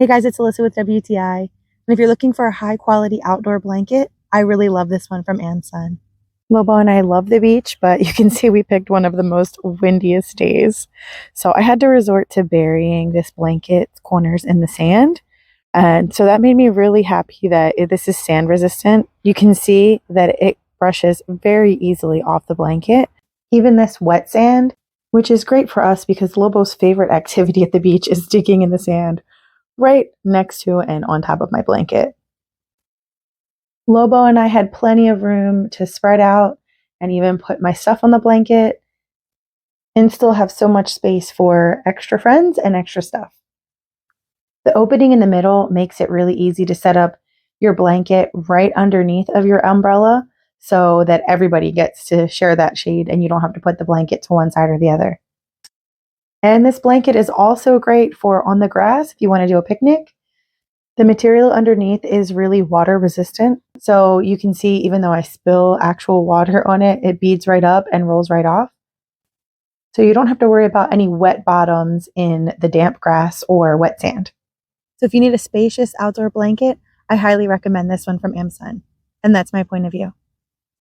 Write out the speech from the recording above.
Hey guys, it's Alyssa with WTI. And if you're looking for a high quality outdoor blanket, I really love this one from AMMSUN. Lobo and I love the beach, but you can see we picked one of the most windiest days. So I had to resort to burying this blanket's corners in the sand. And so that made me really happy that this is sand resistant. You can see that it brushes very easily off the blanket, even this wet sand, which is great for us because Lobo's favorite activity at the beach is digging in the sand right next to and on top of my blanket. Lobo and I had plenty of room to spread out and even put my stuff on the blanket and still have so much space for extra friends and extra stuff. The opening in the middle makes it really easy to set up your blanket right underneath of your umbrella so that everybody gets to share that shade and you don't have to put the blanket to one side or the other. And this blanket is also great for on the grass if you want to do a picnic. The material underneath is really water resistant. So you can see even though I spill actual water on it, it beads right up and rolls right off. So you don't have to worry about any wet bottoms in the damp grass or wet sand. So if you need a spacious outdoor blanket, I highly recommend this one from AMMSUN. And that's my point of view.